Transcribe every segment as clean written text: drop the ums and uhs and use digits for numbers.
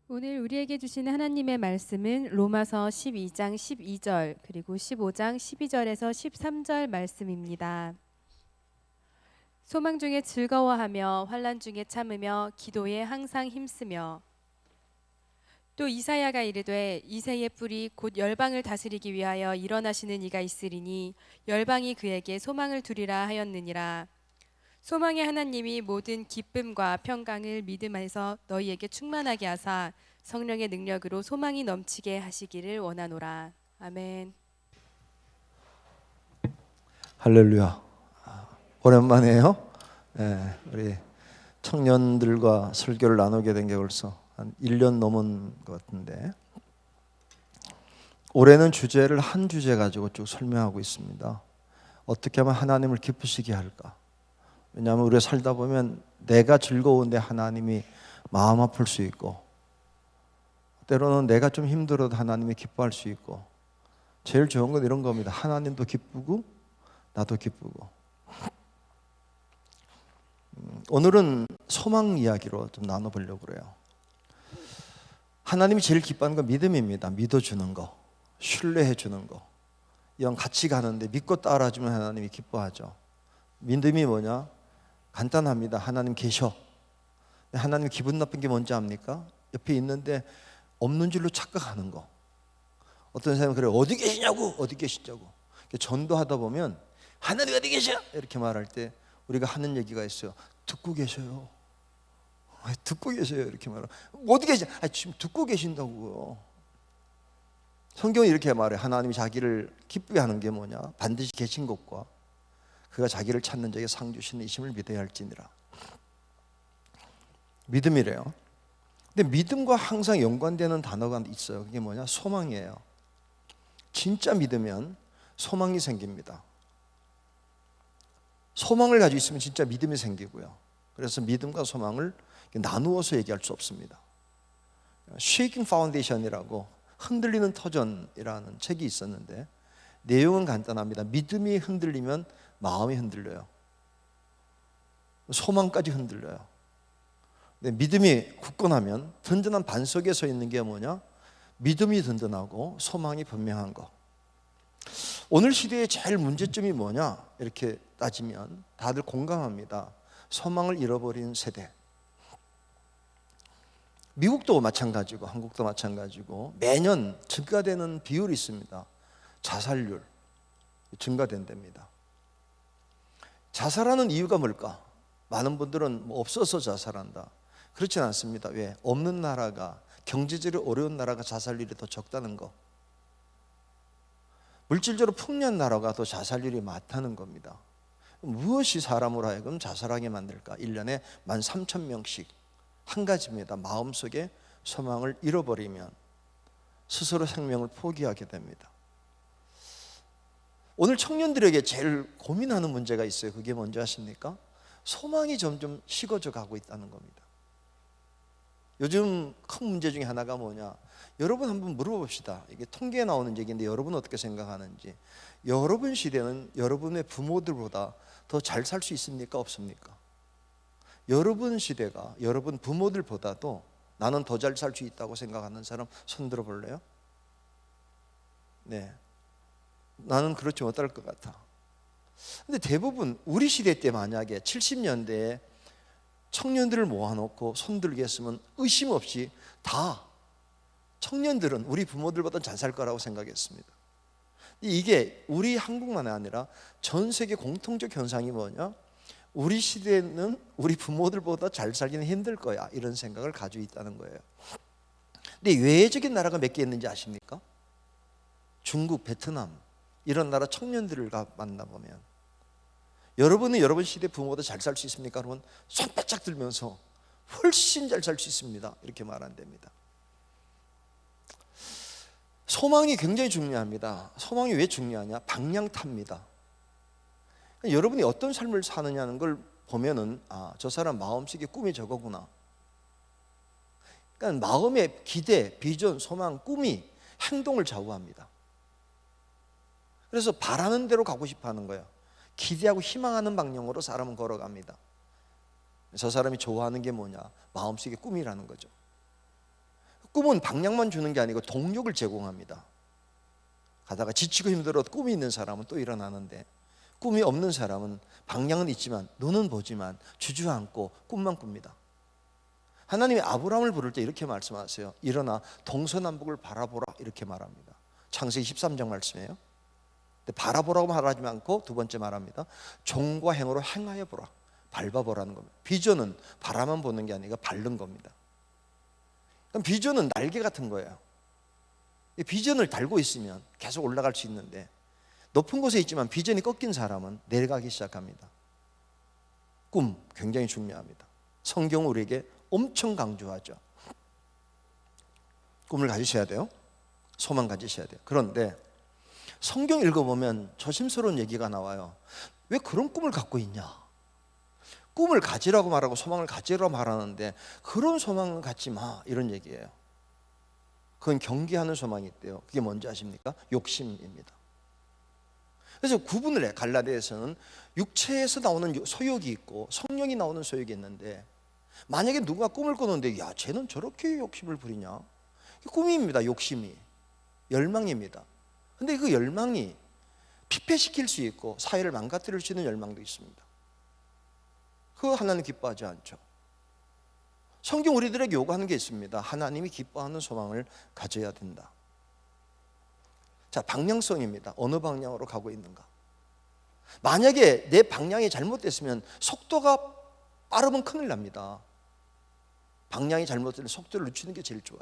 오늘 우리에게 주시는 하나님의 말씀은 로마서 12장 12절 그리고 15장 12절에서 13절 말씀입니다. 소망 중에 즐거워하며 환난 중에 참으며 기도에 항상 힘쓰며. 또 이사야가 이르되 이새의 뿔이 곧 열방을 다스리기 위하여 일어나시는 이가 있으리니 열방이 그에게 소망을 두리라 하였느니라. 소망의 하나님이 모든 기쁨과 평강을 믿음에서 너희에게 충만하게 하사 성령의 능력으로 소망이 넘치게 하시기를 원하노라. 아멘. 할렐루야. 오랜만이에요. 우리 청년들과 설교를 나누게 된 게 벌써 한 1년 넘은 것 같은데, 올해는 주제를 한 주제 가지고 쭉 설명하고 있습니다. 어떻게 하면 하나님을 기쁘시게 할까? 왜냐하면 우리가 살다 보면 내가 즐거운데 하나님이 마음 아플 수 있고, 때로는 내가 좀 힘들어도 하나님이 기뻐할 수 있고, 제일 좋은 건 이런 겁니다. 하나님도 기쁘고 나도 기쁘고. 오늘은 소망 이야기로 좀 나눠보려고 그래요. 하나님이 제일 기뻐하는 건 믿음입니다. 믿어주는 거, 신뢰해주는 거. 이왕 같이 가는데 믿고 따라주면 하나님이 기뻐하죠. 믿음이 뭐냐? 간단합니다. 하나님 계셔. 하나님 기분 나쁜 게 뭔지 압니까? 옆에 있는데 없는 줄로 착각하는 거. 어떤 사람은 그래요. 어디 계시냐고, 어디 계시냐고. 전도하다 보면 하나님 어디 계셔? 이렇게 말할 때 우리가 하는 얘기가 있어요. 듣고 계셔요. 듣고 계셔요. 이렇게 말하고 어디 계셔? 지금 듣고 계신다고요. 성경이 이렇게 말해요. 하나님이 자기를 기쁘게 하는 게 뭐냐? 반드시 계신 것과 그가 자기를 찾는 자에게 상 주시는 이심을 믿어야 할지니라. 믿음이래요. 근데 믿음과 항상 연관되는 단어가 있어요. 그게 뭐냐? 소망이에요. 진짜 믿으면 소망이 생깁니다. 소망을 가지고 있으면 진짜 믿음이 생기고요. 그래서 믿음과 소망을 나누어서 얘기할 수 없습니다. Shaking Foundation이라고 흔들리는 터전이라는 책이 있었는데, 내용은 간단합니다. 믿음이 흔들리면 마음이 흔들려요. 소망까지 흔들려요. 근데 믿음이 굳건하면 든든한 반석에 서 있는 게 뭐냐? 믿음이 든든하고 소망이 분명한 거. 오늘 시대의 제일 문제점이 뭐냐? 이렇게 따지면 다들 공감합니다. 소망을 잃어버린 세대. 미국도 마찬가지고 한국도 마찬가지고 매년 증가되는 비율이 있습니다. 자살률 증가된답니다. 자살하는 이유가 뭘까? 많은 분들은 없어서 자살한다. 그렇진 않습니다. 왜? 없는 나라가, 경제적으로 어려운 나라가 자살률이 더 적다는 거. 물질적으로 풍요한 나라가 더 자살률이 많다는 겁니다. 무엇이 사람으로 하여금 자살하게 만들까? 1년에 13,000명씩. 한 가지입니다. 마음속에 소망을 잃어버리면 스스로 생명을 포기하게 됩니다. 오늘 청년들에게 제일 고민하는 문제가 있어요. 그게 뭔지 아십니까? 소망이 점점 식어져 가고 있다는 겁니다. 요즘 큰 문제 중에 하나가 뭐냐? 여러분 한번 물어봅시다. 이게 통계에 나오는 얘기인데 여러분은 어떻게 생각하는지. 여러분 시대는 여러분의 부모들보다 더 잘 살 수 있습니까? 없습니까? 여러분 시대가 여러분 부모들보다도 나는 더 잘 살 수 있다고 생각하는 사람 손 들어 볼래요? 네, 나는 그렇지 못할 것 같아. 근데 대부분 우리 시대 때 만약에 70년대에 청년들을 모아놓고 손들게 했으면 의심 없이 다 청년들은 우리 부모들보다 잘 살 거라고 생각했습니다. 이게 우리 한국만이 아니라 전 세계 공통적 현상이 뭐냐? 우리 시대는 우리 부모들보다 잘 살기는 힘들 거야, 이런 생각을 가지고 있다는 거예요. 근데 외적인 나라가 몇 개 있는지 아십니까? 중국, 베트남 이런 나라 청년들을 만나보면 여러분은 여러분 시대 부모보다 잘 살 수 있습니까? 그러면 손 바짝 들면서 훨씬 잘 살 수 있습니다, 이렇게 말한답니다. 소망이 굉장히 중요합니다. 소망이 왜 중요하냐? 방향탑니다. 여러분이 어떤 삶을 사느냐는 걸 보면은 저 사람 마음속에 꿈이 저거구나. 그러니까 마음의 기대, 비전, 소망, 꿈이 행동을 좌우합니다. 그래서 바라는 대로 가고 싶어 하는 거예요. 기대하고 희망하는 방향으로 사람은 걸어갑니다. 저 사람이 좋아하는 게 뭐냐? 마음속의 꿈이라는 거죠. 꿈은 방향만 주는 게 아니고 동력을 제공합니다. 가다가 지치고 힘들어 꿈이 있는 사람은 또 일어나는데, 꿈이 없는 사람은 방향은 있지만 눈은 보지만 주저앉고 꿈만 꿉니다. 하나님이 아브라함을 부를 때 이렇게 말씀하세요. 일어나 동서남북을 바라보라, 이렇게 말합니다. 창세기 13장 말씀이에요. 바라보라고 말하지 않고 두 번째 말합니다. 종과 행으로 행하여 보라, 밟아보라는 겁니다. 비전은 바라만 보는 게 아니라 밟는 겁니다. 그럼 비전은 날개 같은 거예요. 이 비전을 달고 있으면 계속 올라갈 수 있는데, 높은 곳에 있지만 비전이 꺾인 사람은 내려가기 시작합니다. 꿈 굉장히 중요합니다. 성경은 우리에게 엄청 강조하죠. 꿈을 가지셔야 돼요. 소망 가지셔야 돼요. 그런데 성경 읽어보면 조심스러운 얘기가 나와요. 왜 그런 꿈을 갖고 있냐? 꿈을 가지라고 말하고 소망을 가지라고 말하는데 그런 소망을 갖지 마, 이런 얘기예요. 그건 경계하는 소망이 있대요. 그게 뭔지 아십니까? 욕심입니다. 그래서 구분을 해. 갈라디아에서는 육체에서 나오는 소욕이 있고 성령이 나오는 소욕이 있는데, 만약에 누가 꿈을 꾸는데 야, 쟤는 저렇게 욕심을 부리냐? 꿈입니다. 욕심이 열망입니다. 근데 그 열망이 피폐시킬 수 있고 사회를 망가뜨릴 수 있는 열망도 있습니다. 그거 하나님 기뻐하지 않죠. 성경 우리들에게 요구하는 게 있습니다. 하나님이 기뻐하는 소망을 가져야 된다. 자, 방향성입니다. 어느 방향으로 가고 있는가? 만약에 내 방향이 잘못됐으면 속도가 빠르면 큰일 납니다. 방향이 잘못되면 속도를 늦추는 게 제일 좋아요.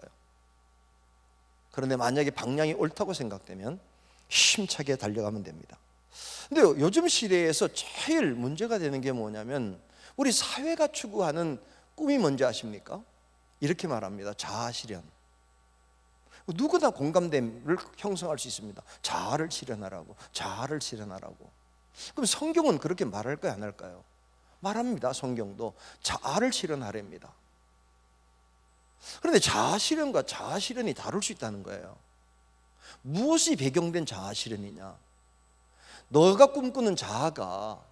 그런데 만약에 방향이 옳다고 생각되면 힘차게 달려가면 됩니다. 근데 요즘 시대에서 제일 문제가 되는 게 뭐냐면, 우리 사회가 추구하는 꿈이 뭔지 아십니까? 이렇게 말합니다. 자아실현. 누구나 공감됨을 형성할 수 있습니다. 자아를 실현하라고, 자아를 실현하라고. 그럼 성경은 그렇게 말할까요, 안 할까요? 말합니다. 성경도 자아를 실현하랍니다. 그런데 자아 실현과 자아 실현이 다를 수 있다는 거예요. 무엇이 배경된 자아 실현이냐? 너가 꿈꾸는 자아가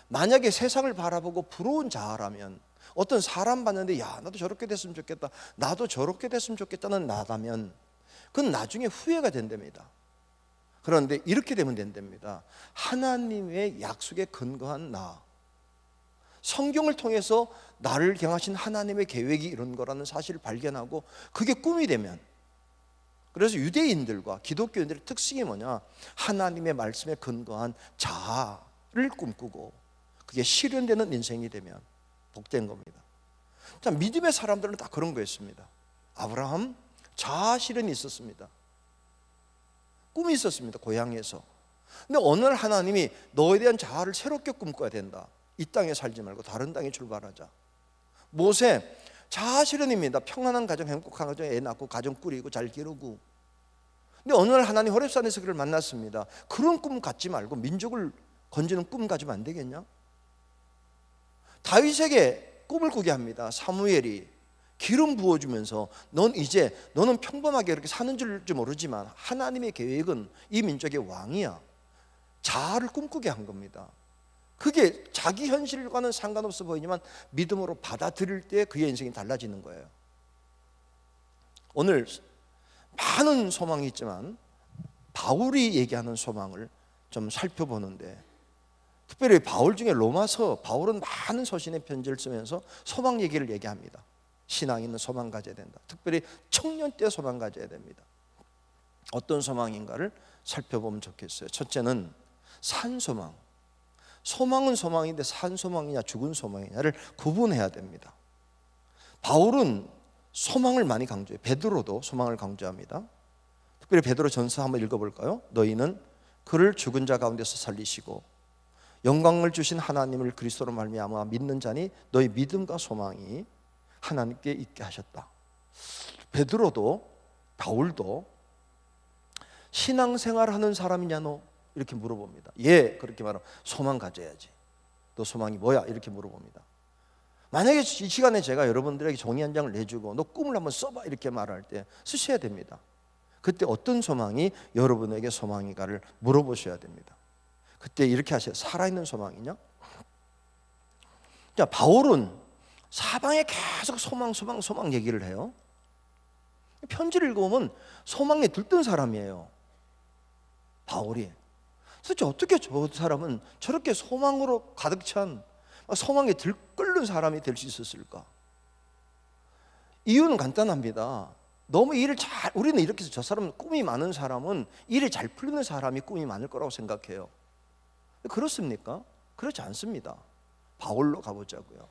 만약에 세상을 바라보고 부러운 자아라면, 어떤 사람 봤는데 야, 나도 저렇게 됐으면 좋겠다, 나도 저렇게 됐으면 좋겠다는 나다면 그건 나중에 후회가 된답니다. 그런데 이렇게 되면 된답니다. 하나님의 약속에 근거한 나, 성경을 통해서 나를 향하신 하나님의 계획이 이런 거라는 사실을 발견하고 그게 꿈이 되면, 그래서 유대인들과 기독교인들의 특징이 뭐냐? 하나님의 말씀에 근거한 자아를 꿈꾸고 그게 실현되는 인생이 되면 복된 겁니다. 자, 믿음의 사람들은 다 그런 거였습니다. 아브라함 자아 실현이 있었습니다. 꿈이 있었습니다. 고향에서. 근데 어느 날 하나님이 너에 대한 자아를 새롭게 꿈꿔야 된다. 이 땅에 살지 말고 다른 땅에 출발하자. 모세 자아 실현입니다. 평안한 가정, 행복한 가정, 애 낳고 가정 꾸리고 잘 기르고. 근데 어느 날 하나님 호렙산에서 그를 만났습니다. 그런 꿈 갖지 말고 민족을 건지는 꿈 가지면 안 되겠냐? 다윗에게 꿈을 꾸게 합니다. 사무엘이 기름 부어주면서 너는 평범하게 이렇게 사는 줄지 모르지만 하나님의 계획은 이 민족의 왕이야. 자아를 꿈꾸게 한 겁니다. 그게 자기 현실과는 상관없어 보이지만 믿음으로 받아들일 때 그의 인생이 달라지는 거예요. 오늘 많은 소망이 있지만 바울이 얘기하는 소망을 좀 살펴보는데, 특별히 바울 중에 로마서, 바울은 많은 서신의 편지를 쓰면서 소망 얘기를 얘기합니다. 신앙 있는 소망 가져야 된다. 특별히 청년 때 소망 가져야 됩니다. 어떤 소망인가를 살펴보면 좋겠어요. 첫째는 산소망. 소망은 소망인데 산소망이냐 죽은 소망이냐를 구분해야 됩니다. 바울은 소망을 많이 강조해요. 베드로도 소망을 강조합니다. 특별히 베드로 전서 한번 읽어볼까요? 너희는 그를 죽은 자 가운데서 살리시고 영광을 주신 하나님을 그리스도로 말미암아 믿는 자니 너희 믿음과 소망이 하나님께 있게 하셨다. 베드로도 바울도 신앙생활하는 사람이냐 너? 이렇게 물어봅니다. 예, 그렇게 말하면 소망 가져야지. 너 소망이 뭐야? 이렇게 물어봅니다. 만약에 이 시간에 제가 여러분들에게 종이 한 장을 내주고 너 꿈을 한번 써봐 이렇게 말할 때 쓰셔야 됩니다. 그때 어떤 소망이 여러분에게 소망인가를 물어보셔야 됩니다. 그때 이렇게 하세요. 살아있는 소망이냐? 자, 바울은 사방에 계속 소망 얘기를 해요. 편지를 읽어보면 소망에 들뜬 사람이에요, 바울이. 도대체 어떻게 저 사람은 저렇게 소망으로 가득 찬, 소망에 들끓는 사람이 될 수 있었을까? 이유는 간단합니다. 너무 우리는 이렇게 해서 저 사람은 꿈이 많은 사람은 일이 잘 풀리는 사람이 꿈이 많을 거라고 생각해요. 그렇습니까? 그렇지 않습니다. 바울로 가보자고요.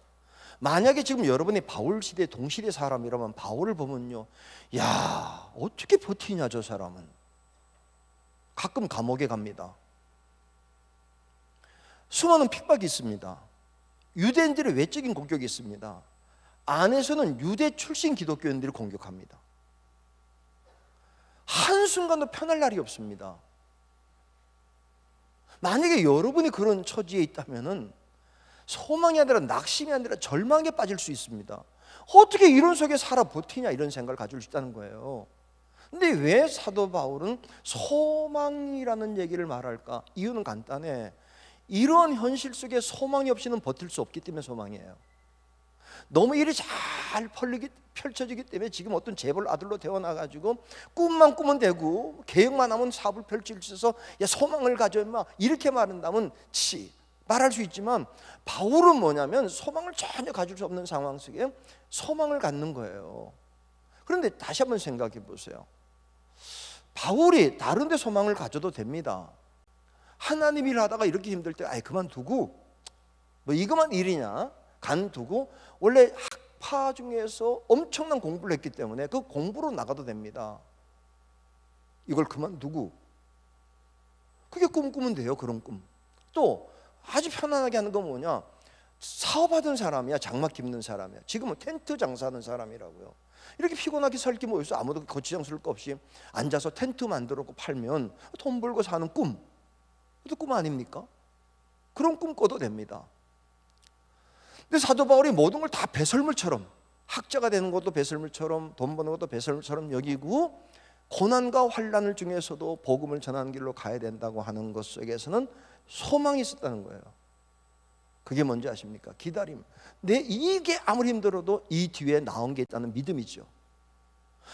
만약에 지금 여러분이 바울 시대 동시대 사람이라면 바울을 보면요, 야, 어떻게 버티냐 저 사람은. 가끔 감옥에 갑니다. 수많은 핍박이 있습니다. 유대인들의 외적인 공격이 있습니다. 안에서는 유대 출신 기독교인들을 공격합니다. 한순간도 편할 날이 없습니다. 만약에 여러분이 그런 처지에 있다면 소망이 아니라 낙심이 아니라 절망에 빠질 수 있습니다. 어떻게 이런 속에 살아 버티냐, 이런 생각을 가질 수 있다는 거예요. 근데 왜 사도 바울은 소망이라는 얘기를 말할까? 이유는 간단해. 이런 현실 속에 소망이 없이는 버틸 수 없기 때문에 소망이에요. 너무 일이 잘 펼쳐지기 때문에 지금 어떤 재벌 아들로 태어나가지고 꿈만 꾸면 되고 계획만 하면 사업을 펼칠 수 있어서 야, 소망을 가져 임마, 이렇게 말한다면 말할 수 있지만, 바울은 뭐냐면 소망을 전혀 가질 수 없는 상황 속에 소망을 갖는 거예요. 그런데 다시 한번 생각해 보세요. 바울이 다른 데 소망을 가져도 됩니다. 하나님 일 하다가 이렇게 힘들 때 그만두고 뭐 이것만 일이냐 간두고, 원래 학파 중에서 엄청난 공부를 했기 때문에 그 공부로 나가도 됩니다. 이걸 그만두고 그게 꿈꾸면 돼요. 그런 꿈. 또 아주 편안하게 하는 건 뭐냐, 사업하던 사람이야, 장막 깁는 사람이야, 지금은 텐트 장사하는 사람이라고요. 이렇게 피곤하게 살기 뭐 있어? 아무도 거치장 쓸 거 없이 앉아서 텐트 만들고 팔면 돈 벌고 사는 꿈, 그것도 꿈 아닙니까? 그런 꿈 꿔도 됩니다. 근데 사도 바울이 모든 걸 다 배설물처럼, 학자가 되는 것도 배설물처럼, 돈 버는 것도 배설물처럼 여기고, 고난과 환난을 중에서도 복음을 전하는 길로 가야 된다고 하는 것 속에서는 소망이 있었다는 거예요. 그게 뭔지 아십니까? 기다림. 이게 아무리 힘들어도 이 뒤에 나온 게 있다는 믿음이죠.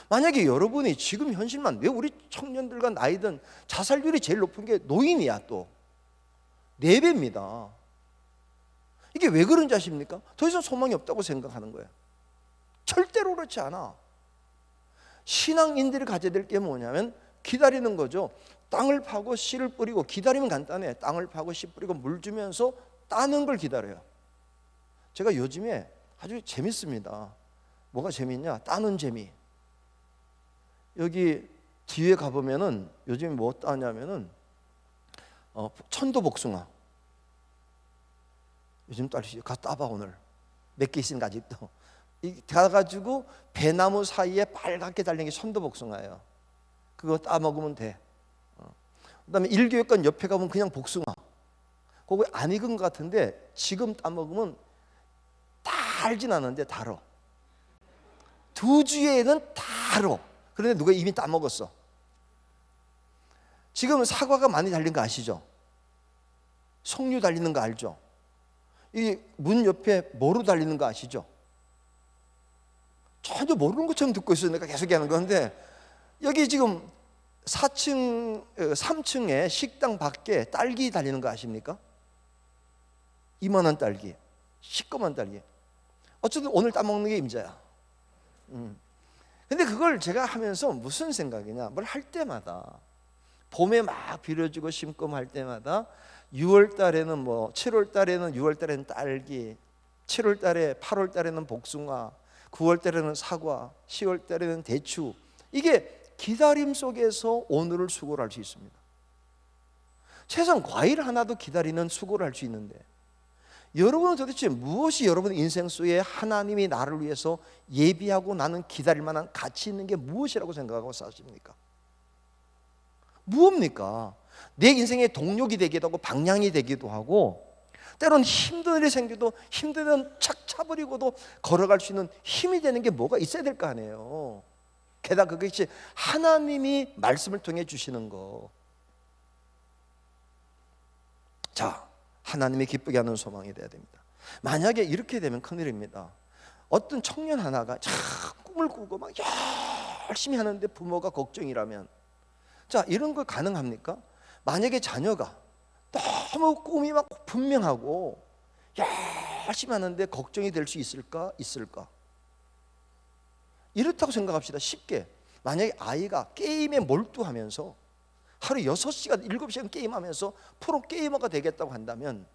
만약에 여러분이 지금 현실만, 왜 우리 청년들과 나이든 자살률이 제일 높은 게 노인이야, 또 4배입니다. 이게 왜 그런지 아십니까? 더 이상 소망이 없다고 생각하는 거예요. 절대로 그렇지 않아. 신앙인들이 가져야 될 게 뭐냐면 기다리는 거죠. 땅을 파고 씨를 뿌리고, 기다리면 간단해. 땅을 파고 씨 뿌리고 물 주면서 따는 걸 기다려요. 제가 요즘에 아주 재밌습니다. 뭐가 재밌냐? 따는 재미. 여기 뒤에 가보면은 요즘에 뭐 따냐면은 천도복숭아. 요즘 딸이 가서 따봐. 오늘 몇 개 있으니까 아직도 가가지고 배나무 사이에 빨갛게 달린 게 천도복숭아예요. 그거 따 먹으면 돼. 그다음에 일교육관 옆에 가면 그냥 복숭아. 그거 안 익은 것 같은데 지금 따 먹으면 달진 않은데 달어. 2주에는 달어. 그런데 누가 이미 따 먹었어. 지금 사과가 많이 달린 거 아시죠? 석류 달리는 거 알죠? 이 문 옆에 모루 달리는 거 아시죠? 전혀 모르는 것처럼 듣고 있어요. 내가 계속 하는 건데, 여기 지금 3층에 식당 밖에 딸기 달리는 거 아십니까? 이만한 딸기, 시꺼먼 딸기. 어쨌든 오늘 따먹는 게 임자야. 근데 그걸 제가 하면서 무슨 생각이냐, 뭘 할 때마다 봄에 막 비려주고 심고 할 때마다 6월 달에는 7월 달에는 6월 달에는 딸기, 7월 달에 8월 달에는 복숭아, 9월 달에는 사과, 10월 달에는 대추. 이게 기다림 속에서 오늘을 수고를 할 수 있습니다. 세상 과일 하나도 기다리는 수고를 할 수 있는데, 여러분은 도대체 무엇이 여러분 인생 속에 하나님이 나를 위해서 예비하고 나는 기다릴 만한 가치 있는 게 무엇이라고 생각하고 사십니까? 무엇입니까? 내 인생의 동력이 되기도 하고 방향이 되기도 하고, 때론 힘든 일이 생겨도 힘들면 착 차버리고도 걸어갈 수 있는 힘이 되는 게 뭐가 있어야 될 거 아니에요. 게다가 그것이 하나님이 말씀을 통해 주시는 거. 자, 하나님이 기쁘게 하는 소망이 되어야 됩니다. 만약에 이렇게 되면 큰일입니다. 어떤 청년 하나가 참 꿈을 꾸고 막 열심히 하는데 부모가 걱정이라면, 자, 이런 거 가능합니까? 만약에 자녀가 너무 꿈이 막 분명하고 열심히 하는데 걱정이 될 수 있을까? 있을까? 이렇다고 생각합시다. 쉽게. 만약에 아이가 게임에 몰두하면서 하루 6시간, 7시간 게임하면서 프로게이머가 되겠다고 한다면,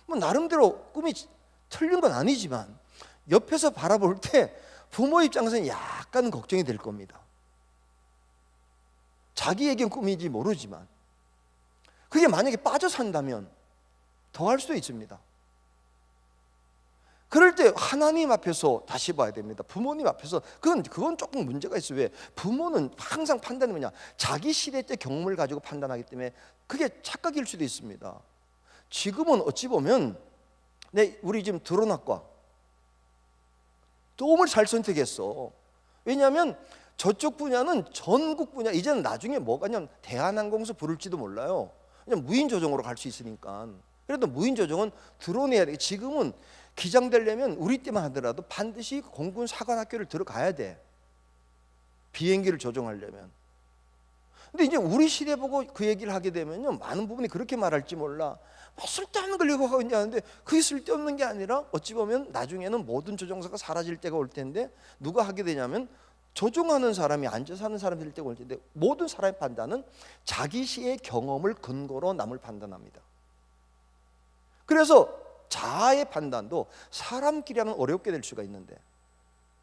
뭐 나름대로 꿈이 틀린 건 아니지만 옆에서 바라볼 때 부모 입장에서는 약간 걱정이 될 겁니다. 자기에겐 꿈인지 모르지만 그게 만약에 빠져 산다면 더 할 수도 있습니다. 그럴 때 하나님 앞에서 다시 봐야 됩니다. 부모님 앞에서 그건 조금 문제가 있어요. 왜? 부모는 항상 판단이 뭐냐? 자기 시대 때 경험을 가지고 판단하기 때문에 그게 착각일 수도 있습니다. 지금은 어찌 보면 우리 지금 드론학과 너무 잘 선택했어. 왜냐하면 저쪽 분야는 전국 분야, 이제는 나중에 뭐가 냐면 대한항공에서 부를지도 몰라요. 그냥 무인 조종으로 갈 수 있으니까. 그래도 무인 조종은 드론해야 돼. 지금은 기장되려면 우리 때만 하더라도 반드시 공군 사관학교를 들어가야 돼. 비행기를 조종하려면. 근데 이제 우리 시대 보고 그 얘기를 하게 되면요, 많은 부분이 그렇게 말할지 몰라. 뭐 쓸데없는 걸 얘기하고 있냐는데, 그게 쓸데없는 게 아니라 어찌 보면 나중에는 모든 조종사가 사라질 때가 올 텐데, 누가 하게 되냐면 조종하는 사람이 앉아서 하는 사람이 될 때가 올 텐데, 모든 사람의 판단은 자기 시의 경험을 근거로 남을 판단합니다. 그래서 자아의 판단도 사람끼리 하면 어렵게 될 수가 있는데,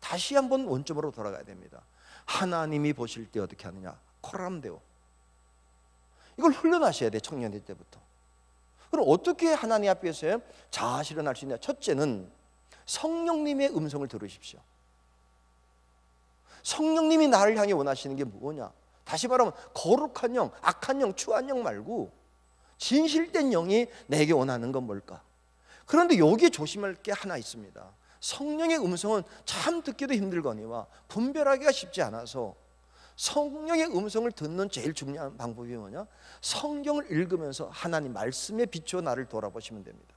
다시 한번 원점으로 돌아가야 됩니다. 하나님이 보실 때 어떻게 하느냐? 코람데오. 이걸 훈련하셔야 돼, 청년일 때부터. 그럼 어떻게 하나님 앞에서 자아 실현할 수 있냐? 첫째는 성령님의 음성을 들으십시오. 성령님이 나를 향해 원하시는 게 뭐냐? 다시 말하면 거룩한 영, 악한 영, 추한 영 말고 진실된 영이 내게 원하는 건 뭘까? 그런데 여기에 조심할 게 하나 있습니다. 성령의 음성은 참 듣기도 힘들거니와 분별하기가 쉽지 않아서, 성령의 음성을 듣는 제일 중요한 방법이 뭐냐? 성경을 읽으면서 하나님 말씀에 비추어 나를 돌아보시면 됩니다.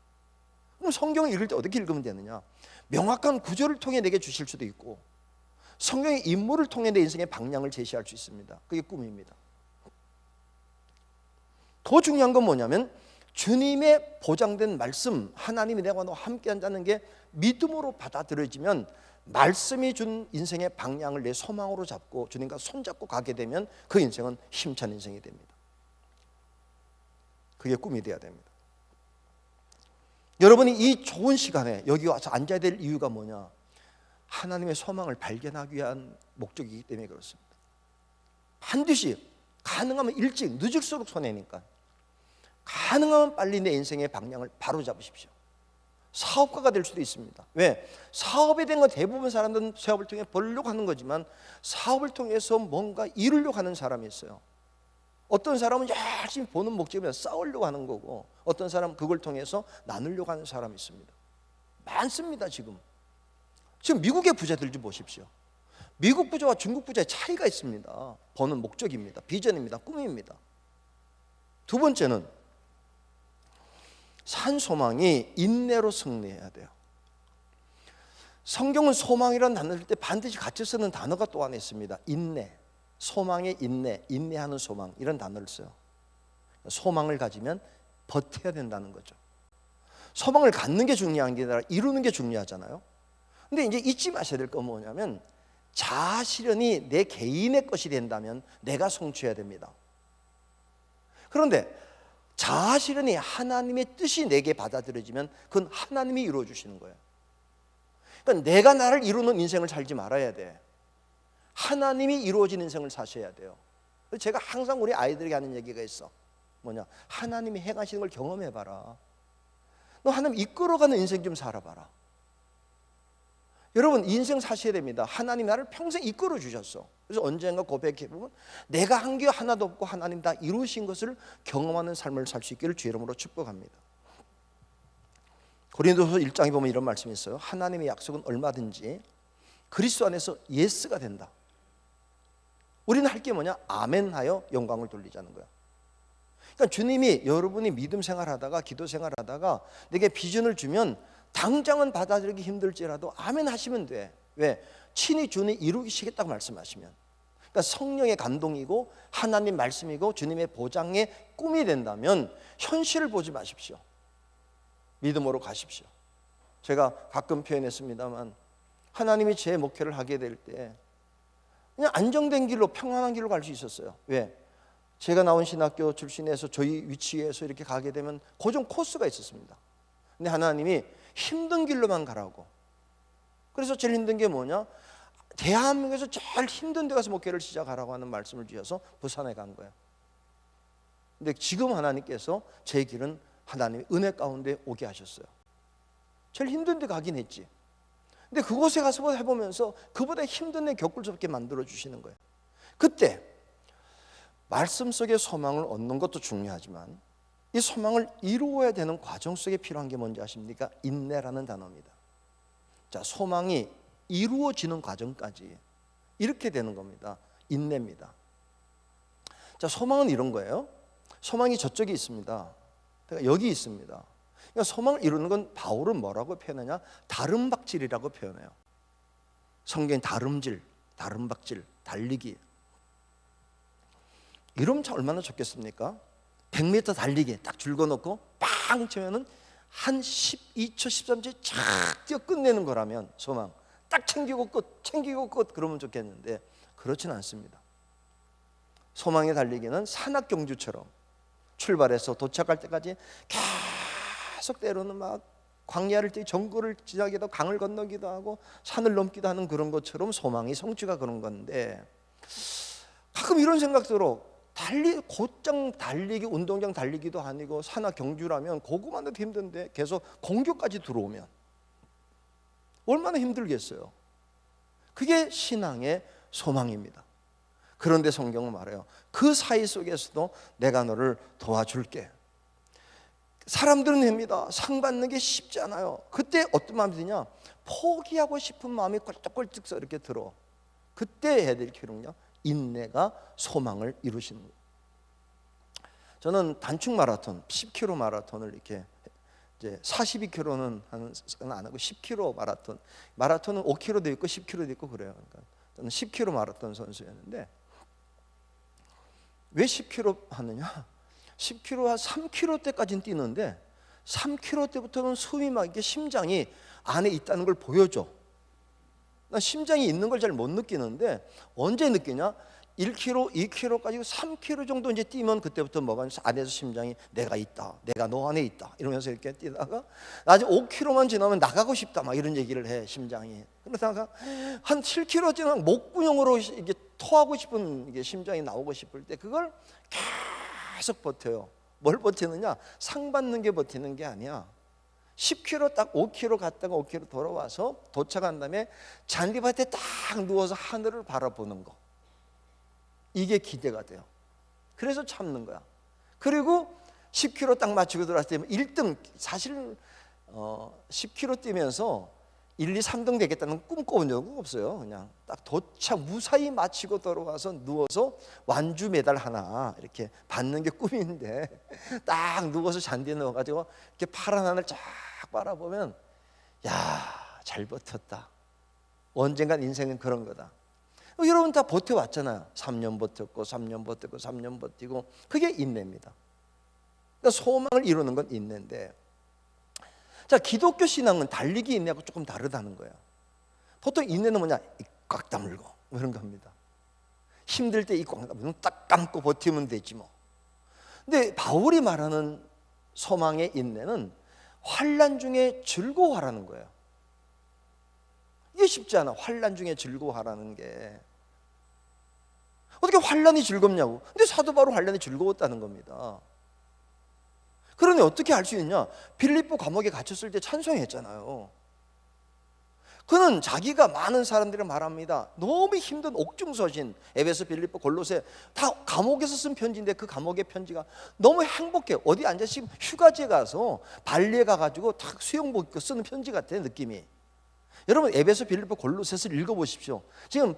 그럼 성경을 읽을 때 어떻게 읽으면 되느냐? 명확한 구절을 통해 내게 주실 수도 있고, 성경의 인물을 통해 내 인생의 방향을 제시할 수 있습니다. 그게 꿈입니다. 더 중요한 건 뭐냐면 주님의 보장된 말씀, 하나님이 내가 너와 함께 한다는 게 믿음으로 받아들여지면, 말씀이 준 인생의 방향을 내 소망으로 잡고 주님과 손잡고 가게 되면 그 인생은 힘찬 인생이 됩니다. 그게 꿈이 돼야 됩니다. 여러분이 이 좋은 시간에 여기 와서 앉아야 될 이유가 뭐냐? 하나님의 소망을 발견하기 위한 목적이기 때문에 그렇습니다. 반드시 가능하면 일찍, 늦을수록 손해니까 가능하면 빨리 내 인생의 방향을 바로 잡으십시오. 사업가가 될 수도 있습니다. 왜? 사업에 대한 건 대부분 사람들은 사업을 통해 벌려고 하는 거지만, 사업을 통해서 뭔가 이루려고 하는 사람이 있어요. 어떤 사람은 열심히 보는 목적이면 싸우려고 하는 거고, 어떤 사람은 그걸 통해서 나누려고 하는 사람이 있습니다. 많습니다. 지금 미국의 부자들 좀 보십시오. 미국 부자와 중국 부자의 차이가 있습니다. 버는 목적입니다. 비전입니다. 꿈입니다. 두 번째는 산 소망이 인내로 승리해야 돼요. 성경은 소망이라는 단어를 쓸 때 반드시 같이 쓰는 단어가 또 하나 있습니다. 인내. 소망의 인내, 인내하는 소망, 이런 단어를 써요. 소망을 가지면 버텨야 된다는 거죠. 소망을 갖는 게 중요한 게 아니라 이루는 게 중요하잖아요. 근데 이제 잊지 마셔야 될 건 뭐냐면, 자아 실현이 내 개인의 것이 된다면 내가 성취해야 됩니다. 그런데 자아 실현이 하나님의 뜻이 내게 받아들여지면 그건 하나님이 이루어 주시는 거예요. 그러니까 내가 나를 이루는 인생을 살지 말아야 돼. 하나님이 이루어진 인생을 사셔야 돼요. 제가 항상 우리 아이들에게 하는 얘기가 있어. 뭐냐? 하나님이 행하시는 걸 경험해봐라. 너 하나님 이끌어가는 인생 좀 살아봐라. 여러분, 인생 사셔야 됩니다. 하나님 나를 평생 이끌어 주셨어. 그래서 언젠가 고백해보면 내가 한 게 하나도 없고 하나님 다 이루신 것을 경험하는 삶을 살 수 있기를 주의 이름으로 축복합니다. 고린도서 1장에 보면 이런 말씀이 있어요. 하나님의 약속은 얼마든지 그리스도 안에서 예스가 된다. 우리는 할 게 뭐냐? 아멘하여 영광을 돌리자는 거야. 그러니까 주님이 여러분이 믿음 생활하다가 기도 생활하다가 내게 비전을 주면 당장은 받아들이기 힘들지라도 아멘 하시면 돼. 왜? 친히 주님이 이루시겠다고 말씀하시면, 그러니까 성령의 감동이고 하나님 말씀이고 주님의 보장의 꿈이 된다면 현실을 보지 마십시오. 믿음으로 가십시오. 제가 가끔 표현했습니다만, 하나님이 제 목회를 하게 될 때 그냥 안정된 길로, 평안한 길로 갈 수 있었어요. 왜? 제가 나온 신학교 출신에서 저희 위치에서 이렇게 가게 되면 고정 코스가 있었습니다. 근데 하나님이 힘든 길로만 가라고. 그래서 제일 힘든 게 뭐냐? 대한민국에서 제일 힘든 데 가서 목회를 시작하라고 하는 말씀을 주셔서 부산에 간 거예요. 근데 지금 하나님께서 제 길은 하나님의 은혜 가운데 오게 하셨어요. 제일 힘든 데 가긴 했지. 근데 그곳에 가서 해보면서 그보다 힘든 데 겪을 수 없게 만들어 주시는 거예요. 그때 말씀 속에 소망을 얻는 것도 중요하지만 이 소망을 이루어야 되는 과정 속에 필요한 게 뭔지 아십니까? 인내라는 단어입니다. 자, 소망이 이루어지는 과정까지 이렇게 되는 겁니다. 인내입니다. 자, 소망은 이런 거예요. 소망이 저쪽에 있습니다. 그러니까 여기 있습니다. 그러니까 소망을 이루는 건 바울은 뭐라고 표현하냐? 다름박질이라고 표현해요. 성경엔 다름질, 다름박질, 달리기. 이러면 참 얼마나 좋겠습니까? 100m 달리기 딱 줄거놓고 빵 치면은 한 12초, 13초 쫙 뛰어 끝내는 거라면 소망 딱 챙기고 끝, 챙기고 끝 그러면 좋겠는데 그렇진 않습니다. 소망의 달리기는 산악경주처럼 출발해서 도착할 때까지 계속 때로는 막 광야를 뛰고 정글을 지나기도 하고 강을 건너기도 하고 산을 넘기도 하는 그런 것처럼 소망이 성취가 그런 건데, 가끔 이런 생각 들어. 곧장 달리기, 운동장 달리기도 아니고 산악 경주라면 그거만 해도 힘든데 계속 공교까지 들어오면 얼마나 힘들겠어요. 그게 신앙의 소망입니다. 그런데 성경은 말해요. 그 사이 속에서도 내가 너를 도와줄게. 사람들은 합니다. 상 받는 게 쉽지 않아요. 그때 어떤 마음이 드냐? 포기하고 싶은 마음이 껄떡껄떡 이렇게 들어. 그때 해야 될 기록은요, 인내가 소망을 이루시는 거예요. 저는 단축 마라톤, 10km 마라톤을 이렇게 이제 42km는 하는 안 하고 10km 마라톤은 5km도 있고 10km도 있고 그래요. 그러니까 저는 10km 마라톤 선수였는데 왜 10km 하느냐? 10km 한 3km 때까지는 뛰는데 3km 때부터는 숨이 막 이게 심장이 안에 있다는 걸 보여줘. 난 심장이 있는 걸 잘 못 느끼는데 언제 느끼냐? 1km, 2km까지 3km 정도 이제 뛰면 그때부터 뭐가 안에서 심장이 내가 있다, 내가 너 안에 있다 이러면서 이렇게 뛰다가 나중에 5km만 지나면 나가고 싶다 막 이런 얘기를 해 심장이. 그러다가 한 7km 지나면 목구멍으로 이게 토하고 싶은 이게 심장이 나오고 싶을 때 그걸 계속 버텨요. 뭘 버티느냐? 상 받는 게 버티는 게 아니야. 10km 딱 5km 갔다가 5km 돌아와서 도착한 다음에 잔디밭에 딱 누워서 하늘을 바라보는 거. 이게 기대가 돼요. 그래서 참는 거야. 그리고 10km 딱 마치고 들어왔을 때 1등, 사실 10km 뛰면서 1, 2, 3등 되겠다는 꿈 꿔본 적은 없어요. 그냥 딱 도착 무사히 마치고 돌아와서 누워서 완주 메달 하나 이렇게 받는 게 꿈인데 딱 누워서 잔디에 넣어가지고 이렇게 파란 하늘 쫙 바라보면 야, 잘 버텼다. 언젠간 인생은 그런 거다. 여러분 다 버텨왔잖아요. 3년 버텼고 3년 버텼고 3년 버티고 그게 인내입니다. 그러니까 소망을 이루는 건 인내인데, 자, 기독교 신앙은 달리기 인내하고 조금 다르다는 거예요. 보통 인내는 뭐냐? 꽉 다물고 뭐 이런 겁니다. 힘들 때 이 꽉 다물고 딱 감고 버티면 되지 뭐. 근데 바울이 말하는 소망의 인내는 환난 중에 즐거워하라는 거예요. 이게 쉽지 않아. 환난 중에 즐거워하라는 게 어떻게 환난이 즐겁냐고. 근데 사도 바울은 환난이 즐거웠다는 겁니다. 그러니 어떻게 알 수 있냐? 빌립보 감옥에 갇혔을 때 찬송했잖아요. 그는 자기가 많은 사람들이 말합니다. 너무 힘든 옥중서신, 에베소, 빌립보, 골로새 다 감옥에서 쓴 편지인데 그 감옥의 편지가 너무 행복해. 어디 앉아서 휴가지에 가서 발리에 가가지고 딱 수영복 입고 쓰는 편지 같아 느낌이. 여러분 에베소, 빌립보, 골로새를 읽어보십시오. 지금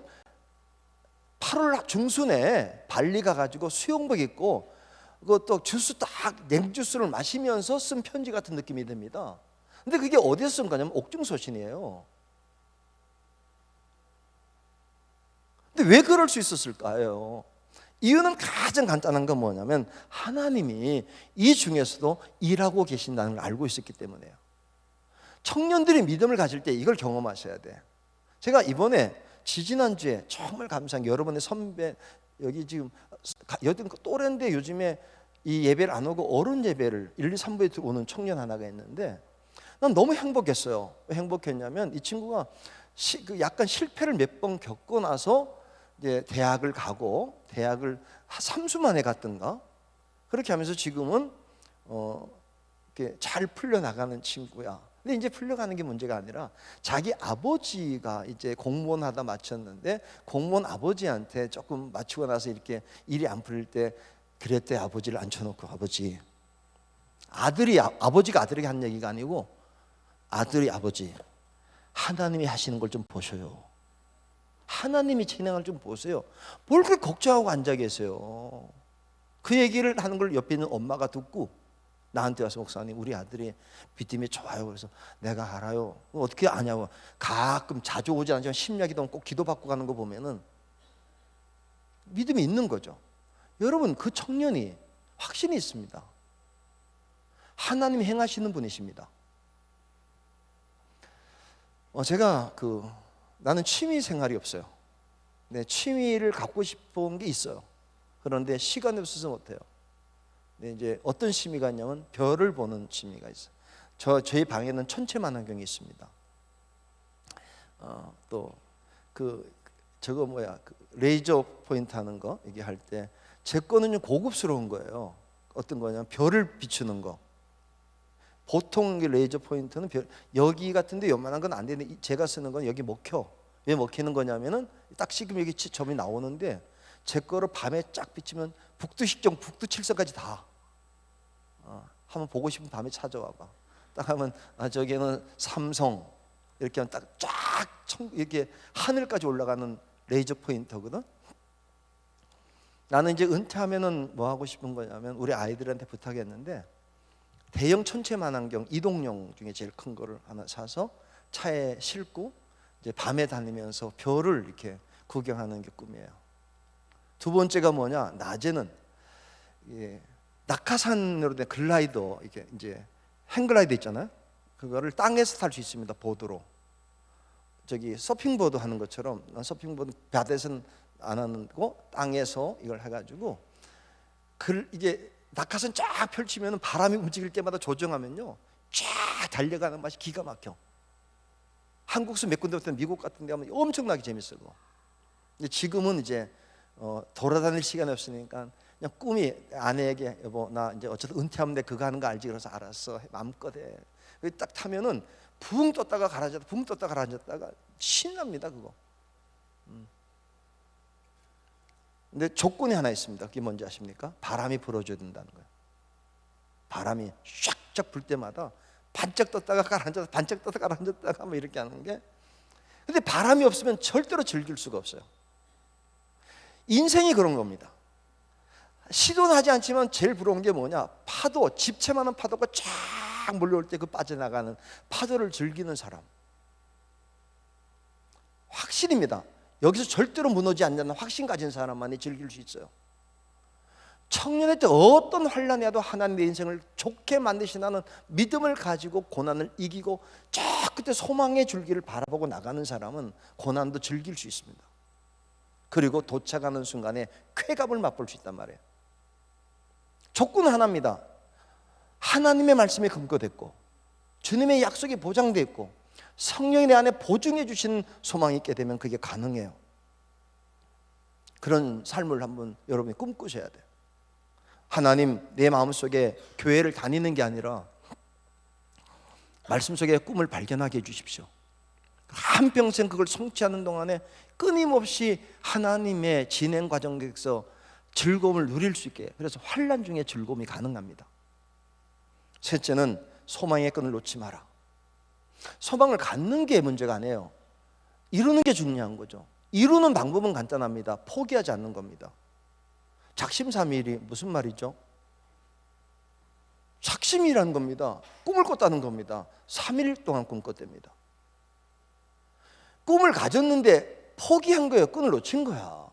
8월 중순에 발리 가가지고 수영복 입고 그것도 주스 딱 냉주스를 마시면서 쓴 편지 같은 느낌이 듭니다. 근데 그게 어디서 쓴 거냐면 옥중서신이에요. 근데 왜 그럴 수 있었을까요? 이유는 가장 간단한 건 뭐냐면 하나님이 이 중에서도 일하고 계신다는 걸 알고 있었기 때문에요. 청년들이 믿음을 가질 때 이걸 경험하셔야 돼. 제가 이번에 지지난주에 정말 감사한 게 여러분의 선배, 여기 지금 여든 또래인데 요즘에 이 예배를 안 오고 어른 예배를 1, 2, 3부에 오는 청년 하나가 있는데 난 너무 행복했어요. 왜 행복했냐면 이 친구가 약간 실패를 몇 번 겪고 나서 이제 대학을 가고 대학을 3수 만에 갔던가 그렇게 하면서 지금은 이렇게 잘 풀려나가는 친구야. 근데 이제 풀려가는 게 문제가 아니라 자기 아버지가 이제 공무원 하다 마쳤는데 공무원 아버지한테 조금 마치고 나서 이렇게 일이 안 풀릴 때 그랬대. 아버지를 앉혀놓고 아버지, 아버지가 아들에게 한 얘기가 아니고 아들이 아버지 하나님이 하시는 걸 좀 보셔요. 하나님이 진행을 좀 보세요. 뭘 그렇게 걱정하고 앉아 계세요. 그 얘기를 하는 걸 옆에 있는 엄마가 듣고 나한테 와서 목사님 우리 아들이 믿음이 좋아요. 그래서 내가 알아요. 어떻게 아냐고. 가끔 자주 오지 않지만 심야기도 꼭 기도받고 가는 거 보면은 믿음이 있는 거죠. 여러분 그 청년이 확신이 있습니다. 하나님이 행하시는 분이십니다. 제가 나는 취미 생활이 없어요. 네, 취미를 갖고 싶은 게 있어요. 그런데 시간이 없어서 못해요. 네, 이제 어떤 취미가 있냐면 별을 보는 취미가 있어요. 저희 방에는 천체만환경이 있습니다. 또 저거 레이저 포인트 하는 거 얘기할 때 제 거는 고급스러운 거예요. 어떤 거냐면 별을 비추는 거. 보통 레이저 포인트는 여기 같은데 요만한 건 안 되는데 제가 쓰는 건 여기 먹혀. 왜 먹히는 거냐면은 딱 지금 여기 점이 나오는데 제 거를 밤에 쫙 비치면 북두식경, 북두칠성까지 다. 한번 보고 싶으면 밤에 찾아와봐. 딱 하면 저기는 삼성 이렇게 하면 딱 쫙 이렇게 하늘까지 올라가는 레이저 포인터거든. 나는 이제 은퇴하면은 뭐 하고 싶은 거냐면 우리 아이들한테 부탁했는데 대형 천체만환경 이동용 중에 제일 큰 거를 하나 사서 차에 싣고 이제 밤에 다니면서 별을 이렇게 구경하는 게 꿈이에요. 두 번째가 뭐냐? 낮에는 낙하산으로 된 글라이더 이게 이제 행글라이더 있잖아요. 그거를 땅에서 탈 수 있습니다. 보드로. 저기 서핑보드 하는 것처럼 서핑보드 바다에서는 안 하는 거 땅에서 이걸 해가지고 이게 낙하산 쫙 펼치면 바람이 움직일 때마다 조정하면요 쫙 달려가는 맛이 기가 막혀. 한국서 몇 군데부터 미국 같은 데 하면 엄청나게 재밌어요. 근데 지금은 이제 돌아다닐 시간이 없으니까 그냥 꿈이 아내에게 여보 나 이제 어쨌든 은퇴하면 돼 그거 하는 거 알지? 그래서 알았어 마음껏 해. 딱 타면은 붕 떴다가 가라앉았다 붕 떴다가 가라앉았다가 신납니다 그거. 근데 조건이 하나 있습니다. 그게 뭔지 아십니까? 바람이 불어줘야 된다는 거예요. 바람이 샥샥 불 때마다 반짝 떴다가 가라앉았다 반짝 떴다가 가라앉았다가 뭐 이렇게 하는 게. 근데 바람이 없으면 절대로 즐길 수가 없어요. 인생이 그런 겁니다. 시도는 하지 않지만 제일 부러운 게 뭐냐? 파도, 집채만한 파도가 쫙 몰려올 때 그 빠져나가는 파도를 즐기는 사람. 확실입니다. 여기서 절대로 무너지지 않는 확신 가진 사람만이 즐길 수 있어요. 청년의 때 어떤 환난이 와도 하나님 내 인생을 좋게 만드신다는 믿음을 가지고 고난을 이기고 저 끝에 소망의 줄기를 바라보고 나가는 사람은 고난도 즐길 수 있습니다. 그리고 도착하는 순간에 쾌감을 맛볼 수 있단 말이에요. 조건은 하나입니다. 하나님의 말씀에 근거됐고 주님의 약속이 보장되어 있고 성령이 내 안에 보증해 주신 소망이 있게 되면 그게 가능해요. 그런 삶을 한번 여러분이 꿈꾸셔야 돼요. 하나님 내 마음속에 교회를 다니는 게 아니라 말씀 속에 꿈을 발견하게 해주십시오. 한평생 그걸 성취하는 동안에 끊임없이 하나님의 진행 과정에서 즐거움을 누릴 수 있게. 그래서 환난 중에 즐거움이 가능합니다. 셋째는 소망의 끈을 놓지 마라. 소망을 갖는 게 문제가 아니에요. 이루는 게 중요한 거죠. 이루는 방법은 간단합니다. 포기하지 않는 겁니다. 작심삼일이 무슨 말이죠? 작심이라는 겁니다. 꿈을 꿨다는 겁니다. 3일 동안 꿈꿨답니다. 꿈을 가졌는데 포기한 거예요. 끈을 놓친 거야.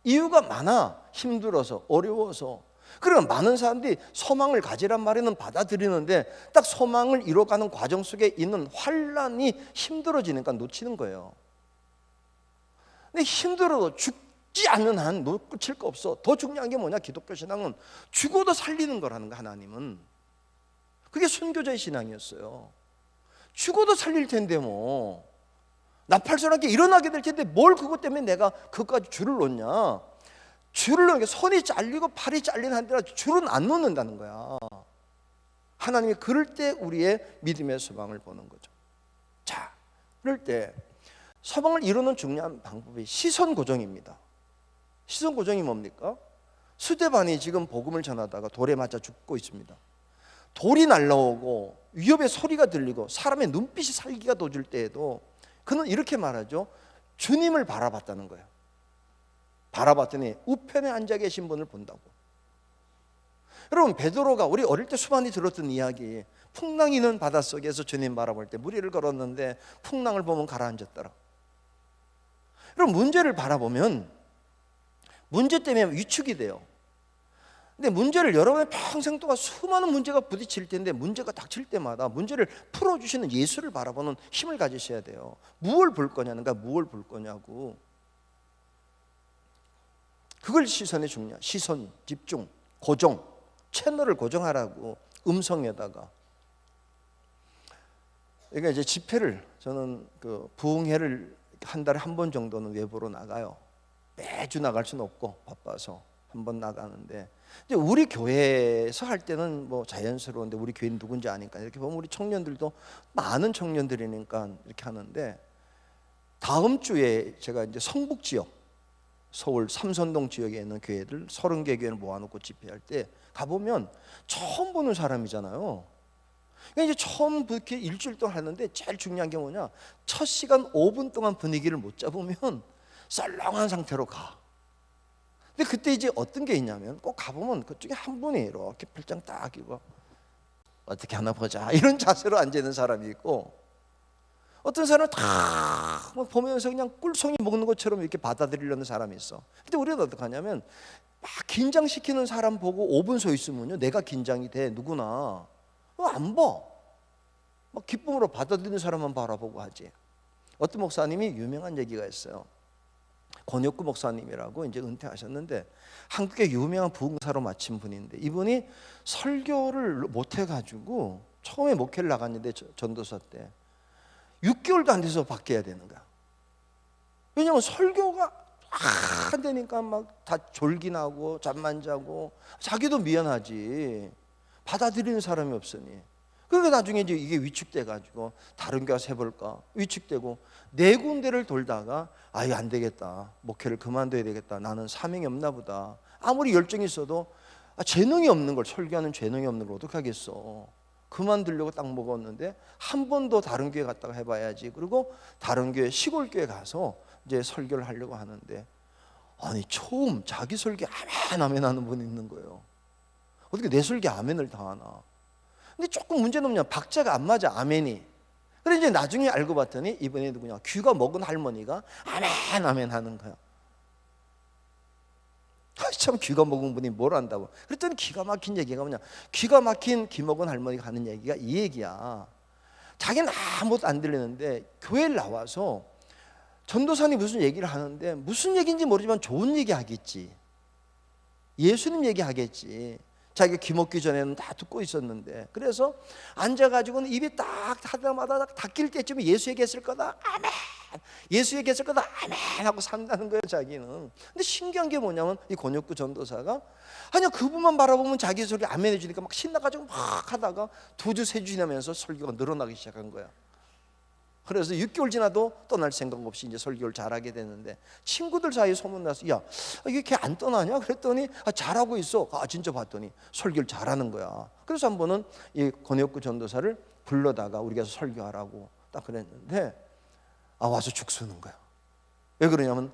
이유가 많아. 힘들어서, 어려워서. 그러면 많은 사람들이 소망을 가지란 말에는 받아들이는데 딱 소망을 이뤄가는 과정 속에 있는 환란이 힘들어지니까 놓치는 거예요. 근데 힘들어도 죽지 않는 한 놓칠 거 없어. 더 중요한 게 뭐냐? 기독교 신앙은 죽어도 살리는 거라는 거. 하나님은 그게 순교자의 신앙이었어요. 죽어도 살릴 텐데 뭐 나팔선하게 일어나게 될 텐데 뭘 그것 때문에 내가 그것까지 줄을 놓냐? 줄을 놓는 게 손이 잘리고 팔이 잘린 한데라 줄은 안 놓는다는 거야. 하나님이 그럴 때 우리의 믿음의 소망을 보는 거죠. 자, 그럴 때 소망을 이루는 중요한 방법이 시선 고정입니다. 시선 고정이 뭡니까? 수데반이 지금 복음을 전하다가 돌에 맞아 죽고 있습니다. 돌이 날라오고 위협의 소리가 들리고 사람의 눈빛이 살기가 도질 때에도 그는 이렇게 말하죠. 주님을 바라봤다는 거예요. 바라봤더니 우편에 앉아 계신 분을 본다고. 여러분, 베드로가 우리 어릴 때 수많이 들었던 이야기, 풍랑이 있는 바닷속에서 주님 바라볼 때 무리를 걸었는데 풍랑을 보면 가라앉았더라. 여러분, 문제를 바라보면 문제 때문에 위축이 돼요. 근데 문제를 여러분의 평생 동안 수많은 문제가 부딪힐 텐데 문제가 닥칠 때마다 문제를 풀어주시는 예수를 바라보는 힘을 가지셔야 돼요. 무엇을 볼 거냐는가, 무엇을 볼 거냐고. 그걸 시선이 중요해요. 시선, 집중, 고정, 채널을 고정하라고. 음성에다가. 그러니까 이제 집회를 저는 그 부흥회를 한 달에 한 번 정도는 외부로 나가요. 매주 나갈 수는 없고 바빠서 한 번 나가는데, 이제 우리 교회에서 할 때는 뭐 자연스러운데 우리 교회는 누군지 아니까 이렇게 보면 우리 청년들도 많은 청년들이니까 이렇게 하는데, 다음 주에 제가 이제 성북 지역 서울 삼선동 지역에 있는 교회들 30개 교회를 모아놓고 집회할 때 가보면 처음 보는 사람이잖아요. 그러니까 이제 처음 그렇게 일주일 동안 하는데 제일 중요한 게 뭐냐, 첫 시간 5분 동안 분위기를 못 잡으면 썰렁한 상태로 가. 근데 그때 이제 어떤 게 있냐면 꼭 가보면 그쪽에 한 분이 이렇게 팔짱 딱 끼고 어떻게 하나 보자 이런 자세로 앉아있는 사람이 있고, 어떤 사람은 다 보면서 그냥 꿀송이 먹는 것처럼 이렇게 받아들이려는 사람이 있어. 근데 우리는 어떻게 하냐면 막 긴장시키는 사람 보고 5분 서 있으면요, 내가 긴장이 돼. 누구나 안 봐. 막 기쁨으로 받아들이는 사람만 바라보고 하지. 어떤 목사님이 유명한 얘기가 있어요. 권혁구 목사님이라고 이제 은퇴하셨는데 한국의 유명한 부흥사로 마친 분인데, 이분이 설교를 못 해가지고 처음에 목회를 나갔는데 전도사 때 6개월도 안 돼서 바뀌어야 되는 거야. 왜냐면 설교가 안 되니까 막 다 졸기 나고 잠만 자고 자기도 미안하지. 받아들이는 사람이 없으니. 그러니까 나중에 이제 이게 위축돼 가지고 다른 교회 가서 해볼까 위축되고 4군데를 돌다가 아예 안 되겠다, 목회를 그만둬야 되겠다, 나는 사명이 없나 보다. 아무리 열정이 있어도 재능이 없는 걸, 설교하는 재능이 없는 걸 어떻게 하겠어. 그만두려고 딱 먹었는데 한 번 더 다른 교회 갔다가 해봐야지. 그리고 다른 교회, 시골 교회 가서 이제 설교를 하려고 하는데, 아니 처음 자기 설교 아멘 하는 분이 있는 거예요. 어떻게 내 설교 아멘을 다 하나. 근데 조금 문제는 뭐냐, 박자가 안 맞아, 아멘이. 그래서 이제 나중에 알고 봤더니 이분이 누구냐, 귀가 먹은 할머니가 아멘 아멘 하는 거야. 참 귀가 먹은 분이 뭘 안다고. 그랬더니 기가 막힌 얘기가 뭐냐, 귀가 막힌 귀 먹은 할머니가 하는 얘기가 이 얘기야. 자기는 아무것도 안 들리는데 교회를 나와서 전도사님 무슨 얘기를 하는데 무슨 얘기인지 모르지만 좋은 얘기 하겠지, 예수님 얘기 하겠지. 자기가 귀 먹기 전에는 다 듣고 있었는데, 그래서 앉아가지고는 입이 딱 하다마다 닦일 때쯤에 예수 얘기했을 거다, 아멘, 예수 얘기했을 거다, 아멘 하고 산다는 거예요, 자기는. 근데 신기한 게 뭐냐면 이 권혁구 전도사가 아니야, 그분만 바라보면 자기 소리 아멘 해주니까 막 신나가지고 막 하다가 2주 3주 지나면서 설교가 늘어나기 시작한 거야. 그래서 6개월 지나도 떠날 생각 없이 이제 설교를 잘하게 됐는데, 친구들 사이에 소문나서 야, 이게 걔 안 떠나냐? 그랬더니 잘하고 있어. 진짜 봤더니 설교를 잘하는 거야. 그래서 한 번은 이 권혁구 전도사를 불러다가 우리 가서 설교하라고 딱 그랬는데 와서 죽쓰는 거야. 왜 그러냐면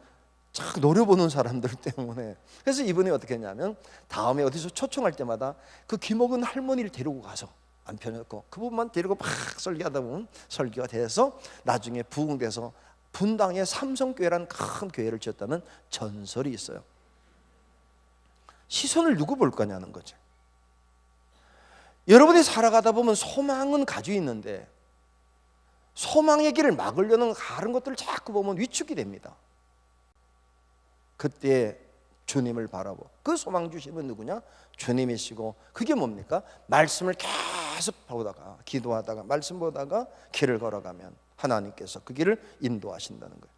쫙 노려보는 사람들 때문에. 그래서 이분이 어떻게 했냐면 다음에 어디서 초청할 때마다 그 귀먹은 할머니를 데리고 가서 남편이었고 그분만 데리고 막 설교하다 보면 설교가 돼서 나중에 부흥돼서 분당에 삼성교회라는 큰 교회를 지었다는 전설이 있어요. 시선을 누구 볼 거냐는 거죠. 여러분이 살아가다 보면 소망은 가지고 있는데 소망의 길을 막으려는 다른 것들을 자꾸 보면 위축이 됩니다. 그때 주님을 바라보. 그 소망 주시면 누구냐? 주님이시고, 그게 뭡니까? 말씀을 계속 보다가, 기도하다가, 말씀 보다가 길을 걸어가면 하나님께서 그 길을 인도하신다는 거예요.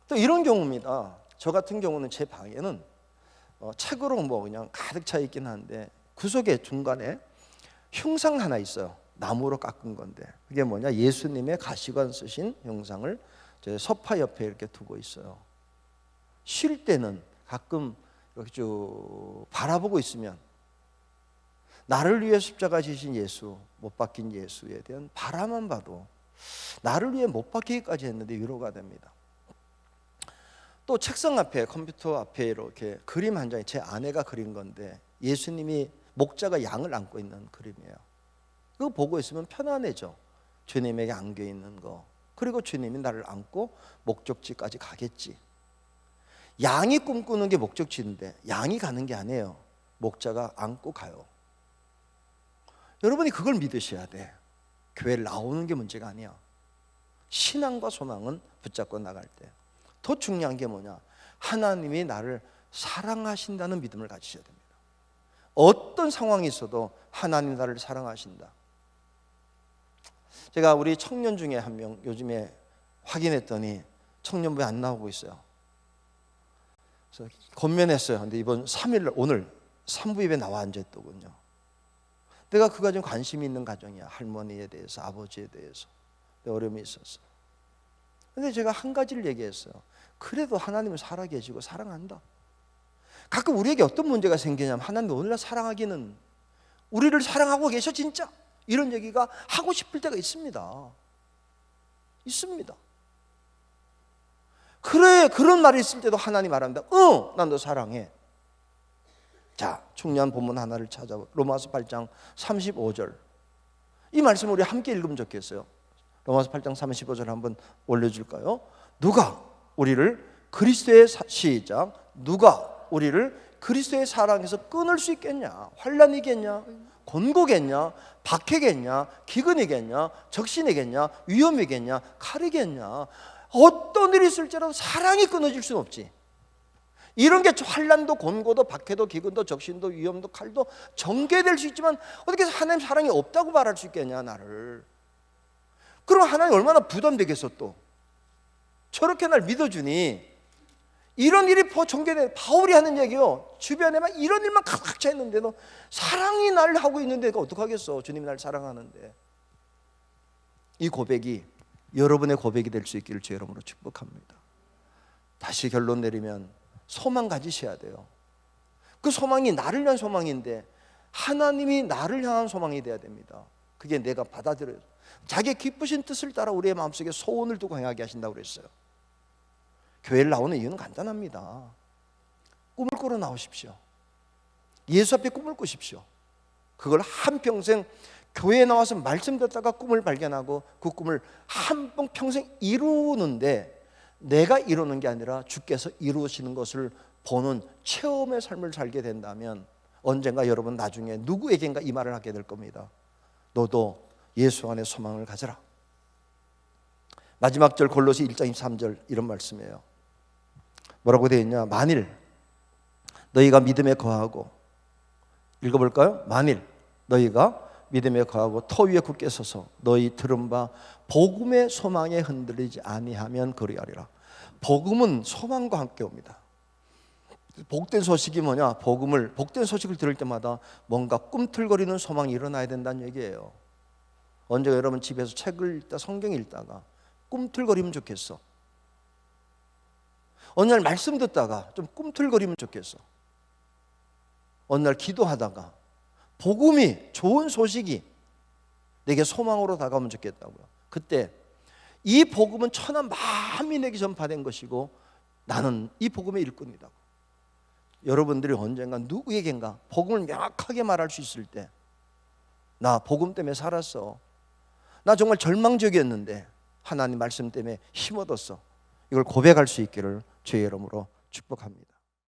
또 이런 경우입니다. 저 같은 경우는 제 방에는 책으로 뭐 그냥 가득 차 있긴 한데 구석에 중간에 흉상 하나 있어요. 나무로 깎은 건데 그게 뭐냐? 예수님의 가시관 쓰신 흉상을 제 소파 옆에 이렇게 두고 있어요. 쉴 때는 가끔 이렇게 쭉 바라보고 있으면 나를 위해 십자가 지신 예수, 못 박힌 예수에 대한 바라만 봐도 나를 위해 못 박히기까지 했는데 위로가 됩니다. 또 책상 앞에, 컴퓨터 앞에 이렇게 그림 한 장이 제 아내가 그린 건데 예수님이 목자가 양을 안고 있는 그림이에요. 그거 보고 있으면 편안해져. 주님에게 안겨 있는 거. 그리고 주님이 나를 안고 목적지까지 가겠지. 양이 꿈꾸는 게 목적지인데 양이 가는 게 아니에요. 목자가 안고 가요. 여러분이 그걸 믿으셔야 돼. 교회를 나오는 게 문제가 아니야. 신앙과 소망은 붙잡고 나갈 때. 더 중요한 게 뭐냐? 하나님이 나를 사랑하신다는 믿음을 가지셔야 됩니다. 어떤 상황이 있어도 하나님 나를 사랑하신다. 제가 우리 청년 중에 한 명 요즘에 확인했더니 청년부에 안 나오고 있어요. 그래서 권면했어요. 근데 이번 3일 오늘 3부 예배 나와 앉았더군요. 내가 그 가정 관심이 있는 가정이야. 할머니에 대해서, 아버지에 대해서 어려움이 있었어. 근데 제가 한 가지를 얘기했어요. 그래도 하나님은 살아계시고 사랑한다. 가끔 우리에게 어떤 문제가 생기냐면 하나님 오늘날 사랑하기는 우리를 사랑하고 계셔 진짜? 이런 얘기가 하고 싶을 때가 있습니다. 있습니다. 그래, 그런 말이 있을 때도 하나님 말합니다. 난 너 사랑해. 자, 중요한 본문 하나를 찾아보. 로마서 8장 35절. 이 말씀 우리 함께 읽으면 좋겠어요. 로마서 8장 35절 한번 올려줄까요? 누가 우리를 그리스도의 시작. 누가 우리를 그리스도의 사랑에서 끊을 수 있겠냐? 환난이겠냐? 곤고겠냐? 박해겠냐? 기근이겠냐? 적신이겠냐? 위험이겠냐? 칼이겠냐? 어떤 일이 있을지라도 사랑이 끊어질 수는 없지. 이런 게 환난도 곤고도 박해도 기근도 적신도 위험도 칼도 전개될 수 있지만 어떻게 하나님 사랑이 없다고 말할 수 있겠냐 나를. 그럼 하나님 얼마나 부담되겠어. 또 저렇게 날 믿어주니 이런 일이 전개돼. 바울이 하는 얘기요. 주변에 막 이런 일만 가득 차 있는데도 사랑이 날 하고 있는데 어떡하겠어. 주님이 날 사랑하는데. 이 고백이 여러분의 고백이 될 수 있기를 주의 이름으로 축복합니다. 다시 결론 내리면 소망 가지셔야 돼요. 그 소망이 나를 위한 소망인데 하나님이 나를 향한 소망이 돼야 됩니다. 그게 내가 받아들여요. 자기의 기쁘신 뜻을 따라 우리의 마음속에 소원을 두고 행하게 하신다고 그랬어요. 교회를 나오는 이유는 간단합니다. 꿈을 꾸러 나오십시오. 예수 앞에 꿈을 꾸십시오. 그걸 한평생 교회에 나와서 말씀 듣다가 꿈을 발견하고 그 꿈을 평생 이루는데 내가 이루는 게 아니라 주께서 이루시는 것을 보는 체험의 삶을 살게 된다면 언젠가 여러분 나중에 누구에겐가 이 말을 하게 될 겁니다. 너도 예수 안에 소망을 가져라. 마지막 절 골로새 1장 23절 이런 말씀이에요. 뭐라고 되어 있냐? 만일 너희가 믿음에 거하고, 읽어볼까요? 만일 너희가 믿음에 거하고 터 위에 굳게 서서 너희 들은 바 복음의 소망에 흔들리지 아니하면 그리하리라. 복음은 소망과 함께 옵니다. 복된 소식이 뭐냐? 복된 소식을 들을 때마다 뭔가 꿈틀거리는 소망이 일어나야 된다는 얘기예요. 언제 여러분 집에서 책을 읽다 성경 읽다가 꿈틀거리면 좋겠어. 어느 날 말씀 듣다가 좀 꿈틀거리면 좋겠어. 어느 날 기도하다가 복음이, 좋은 소식이 내게 소망으로 다가오면 좋겠다고요. 그때 이 복음은 천한 만민에게 전파된 것이고 나는 이 복음의 일꾼이라고. 여러분들이 언젠가 누구에겐가 복음을 명확하게 말할 수 있을 때, 나 복음 때문에 살았어. 나 정말 절망적이었는데 하나님 말씀 때문에 힘 얻었어. 이걸 고백할 수 있기를 주의 이름으로 축복합니다.